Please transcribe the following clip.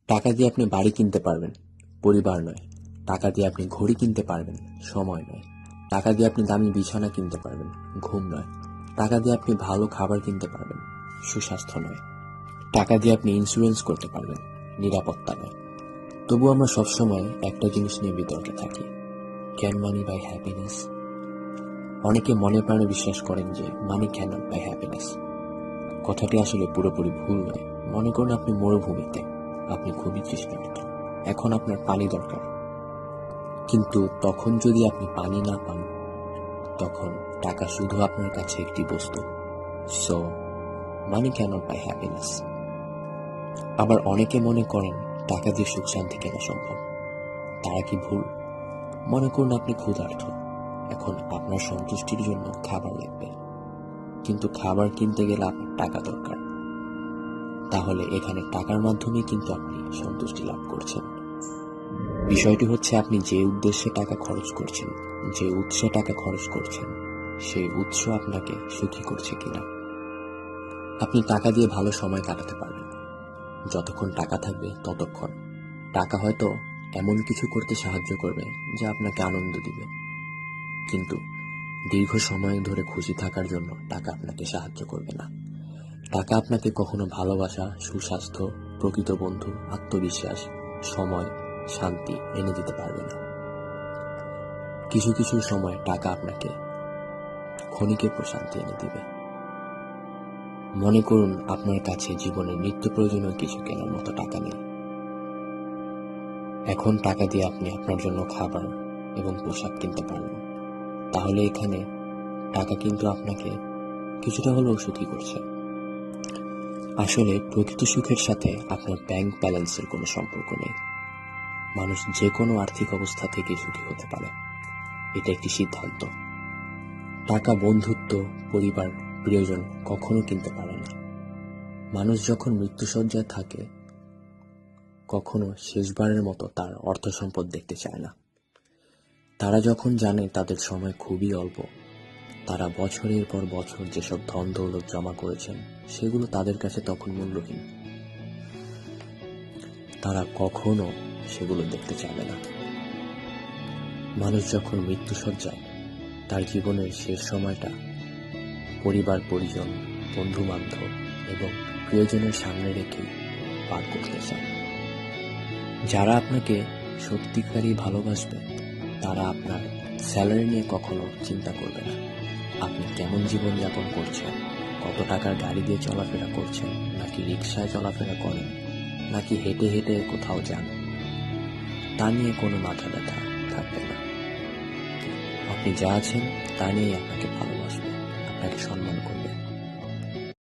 টাকা দিয়ে আপনি বাড়ি কিনতে পারবেন, পরিবার নয়। টাকা দিয়ে আপনি ঘড়ি কিনতে পারবেন, সময় নয়। টাকা দিয়ে আপনি দামি বিছানা কিনতে পারবেন, ঘুম নয়। টাকা দিয়ে আপনি ভালো খাবার কিনতে পারবেন, সুস্বাস্থ্য নয়। টাকা দিয়ে আপনি ইন্স্যুরেন্স করতে পারবেন, নিরাপত্তা নয়। তবু আমরা সবসময় একটা জিনিস নিয়ে বিতর্কে থাকি, ক্যান মানি বাই হ্যাপিনেস? অনেকে মনে প্রাণে বিশ্বাস করেন যে মানি ক্যানট বাই হ্যাপিনেস। কথাটি আসলে পুরোপুরি ভুল নয়। মনে করুন আপনি মরুভূমিতে, আপনি খুবই তৃষ্ণার্ত, এখন আপনার পানি দরকার। কিন্তু তখন যদি আপনি পানি না পান, তখন টাকা শুধু আপনার কাছে একটি বস্তু। So money cannot buy happiness. আবার অনেকে মনে করেন টাকা দিয়ে সুখ শান্তি কেনা সম্ভব। তারা কি ভুল? মনে করুন আপনি ক্ষুধার্ত, এখন আপনার সন্তুষ্টির জন্য খাবার লাগবে, কিন্তু খাবার কিনতে গেলে আপনার টাকা দরকার। তাহলে এখানে টাকার মাধ্যমে কিন্তু আপনি সন্তুষ্টি লাভ করছেন। বিষয়টি হচ্ছে আপনি যে উদ্দেশ্যে টাকা খরচ করছেন, যে উৎসে টাকা খরচ করছেন, সেই উৎস আপনাকে সুখী করছে কিনা। আপনি টাকা দিয়ে ভালো সময় কাটাতে পারবেন, যতক্ষণ টাকা থাকবে ততক্ষণ। টাকা হয়তো এমন কিছু করতে সাহায্য করবে যা আপনাকে আনন্দ দিবে, কিন্তু দীর্ঘ সময় ধরে খুশি থাকার জন্য টাকা আপনাকে সাহায্য করবে না। টাকা আপনাকে কখনো ভালোবাসা, সুস্বাস্থ্য, প্রকৃত বন্ধু, আত্মবিশ্বাস, সময়, শান্তি এনে দিতে পারবে না। কিছু কিছু সময় টাকা আপনাকে ক্ষণিকের প্রশান্তি এনে দিবে। মনে করুন আপনার কাছে জীবনের নিত্য প্রয়োজনীয় কিছু কেনার মতো টাকা নেই। এখন টাকা দিয়ে আপনি আপনার জন্য খাবার এবং পোশাক কিনতে পারবেন। তাহলে এখানে টাকা কিন্তু আপনাকে কিছুটা হলেও সুখী করছে। আসলে প্রকৃত সুখের সাথে আপনার ব্যাংক ব্যালেন্সের কোনো সম্পর্ক নেই। মানুষ যে কোনো আর্থিক অবস্থা থেকে সুখী হতে পারে, এটা একটি সিদ্ধান্ত। টাকা বন্ধুত্ব, পরিবার, প্রিয়জন কখনো কিনতে পারে না। মানুষ যখন মৃত্যুশয্যায় থাকে, কখনো শেষবারের মতো তার অর্থ সম্পদ দেখতে চায় না। তারা যখন জানে তাদের সময় খুবই অল্প, তারা বছরের পর বছর যেসব ধন দৌলত জমা করেছেন সেগুলো তাদের কাছে তখন মূল্যহীন। তারা কখনো সেগুলো দেখতে চাবে না। মানুষ যখন মৃত্যুশয্যায়, তার জীবনের শেষ সময়টা পরিবার, পরিজন, বন্ধু বান্ধব এবং প্রিয়জনের সামনে রেখে পার করতে চায়। যারা আপনাকে সত্যিকারই ভালোবাসবে, তারা আপনার স্যালারি নিয়ে কখনো চিন্তা করবে না। আপনি কেমন জীবনযাপন করছেন, কত টাকার গাড়ি দিয়ে চলাফেরা করছেন, নাকি রিক্সায় চলাফেরা করেন, নাকি হেঁটে হেঁটে কোথাও যান, তা নিয়ে কোনো মাথা ব্যথা থাকবে না। আপনি যা আছেন তা নিয়েই আপনাকে ভালোবাসবে, আপনাকে সম্মান করবে।